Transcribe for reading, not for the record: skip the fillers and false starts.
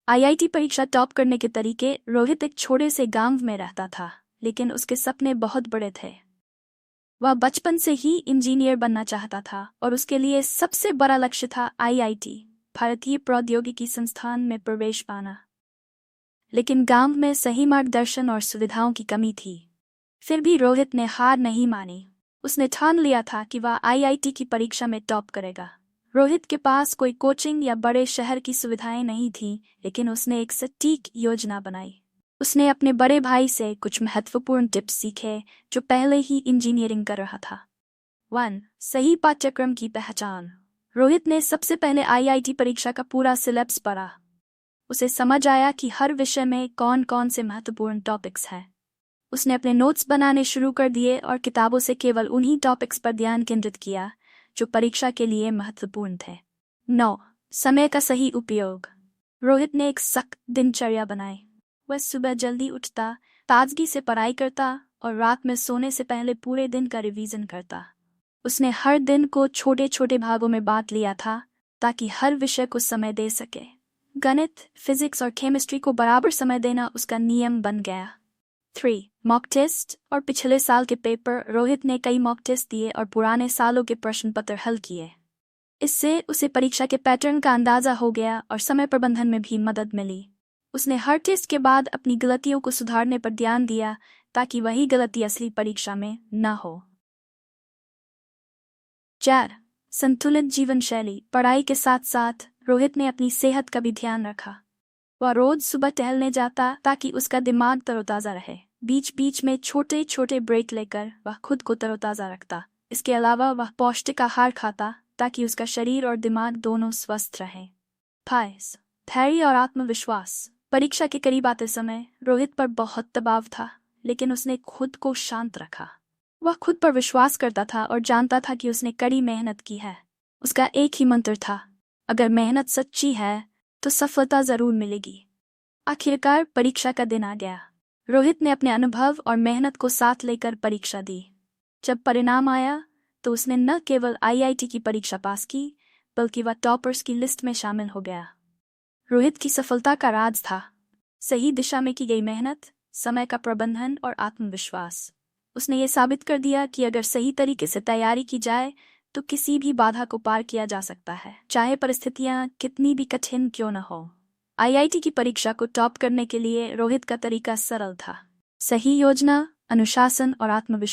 IIT परीक्षा top करने के तरीके। रोहित एक छोटे से गांव में रहता था, लेकिन उसके सपने बहुत बड़े थे। वह बचपन से ही इंजीनियर बनना चाहता था और उसके लिए सबसे बड़ा लक्ष्य था आईआईटी, भारतीय प्रौद्योगिकी संस्थान में प्रवेश पाना। लेकिन गांव में सही मार्गदर्शन और सुविधाओं की कमी थी। फिर भी रोहित ने हार नहीं मानी। उसने ठान लिया था कि वह आईआईटी की परीक्षा में टॉप करेगा। रोहित के पास कोई कोचिंग या बड़े शहर की सुविधाएं नहीं थीं, लेकिन उसने एक सटीक योजना बनाई। उसने अपने बड़े भाई से कुछ महत्वपूर्ण टिप्स सीखे, जो पहले ही इंजीनियरिंग कर रहा था। 1. सही पाठ्यक्रम की पहचान। रोहित ने सबसे पहले आईआईटी परीक्षा का पूरा सिलेबस पढ़ा। उसे समझ आया कि हर विषय में कौन कौन से महत्वपूर्ण टॉपिक्स हैं। उसने अपने नोट्स बनाने शुरू कर दिए और किताबों से केवल उन्हीं टॉपिक्स पर ध्यान केंद्रित किया जो परीक्षा के लिए महत्वपूर्ण थे। 9. समय का सही उपयोग। रोहित ने एक सख्त दिनचर्या बनाई। वह सुबह जल्दी उठता, ताजगी से पढ़ाई करता और रात में सोने से पहले पूरे दिन का रिवीजन करता। उसने हर दिन को छोटे छोटे भागों में बांट लिया था ताकि हर विषय को समय दे सके। गणित, फिजिक्स और केमिस्ट्री को बराबर समय देना उसका नियम बन गया। 3. मॉक टेस्ट और पिछले साल के पेपर। रोहित ने कई मॉक टेस्ट दिए और पुराने सालों के प्रश्न पत्र हल किए। इससे उसे परीक्षा के पैटर्न का अंदाजा हो गया और समय प्रबंधन में भी मदद मिली। उसने हर टेस्ट के बाद अपनी गलतियों को सुधारने पर ध्यान दिया ताकि वही गलती असली परीक्षा में न हो। 4. संतुलित जीवन शैली। पढ़ाई के साथ साथ रोहित ने अपनी सेहत का भी ध्यान रखा। वह रोज सुबह टहलने जाता ताकि उसका दिमाग तरोताज़ा रहे। बीच बीच में छोटे छोटे ब्रेक लेकर वह खुद को तरोताज़ा रखता। इसके अलावा वह पौष्टिक आहार खाता ताकि उसका शरीर और दिमाग दोनों स्वस्थ रहें। 5. धैर्य और आत्मविश्वास। परीक्षा के करीब आते समय रोहित पर बहुत दबाव था, लेकिन उसने खुद को शांत रखा। वह खुद पर विश्वास करता था और जानता था कि उसने कड़ी मेहनत की है। उसका एक ही मंत्र था, अगर मेहनत सच्ची है तो सफलता जरूर मिलेगी। आखिरकार परीक्षा का दिन आ गया। रोहित ने अपने अनुभव और मेहनत को साथ लेकर परीक्षा दी। जब परिणाम आया तो उसने न केवल आईआईटी की परीक्षा पास की, बल्कि वह टॉपर्स की लिस्ट में शामिल हो गया। रोहित की सफलता का राज था सही दिशा में की गई मेहनत, समय का प्रबंधन और आत्मविश्वास। उसने ये साबित कर दिया कि अगर सही तरीके से तैयारी की जाए तो किसी भी बाधा को पार किया जा सकता है, चाहे परिस्थितियां कितनी भी कठिन क्यों न हो। आईआईटी की परीक्षा को टॉप करने के लिए रोहित का तरीका सरल था। सही योजना, अनुशासन और आत्मविश्वास।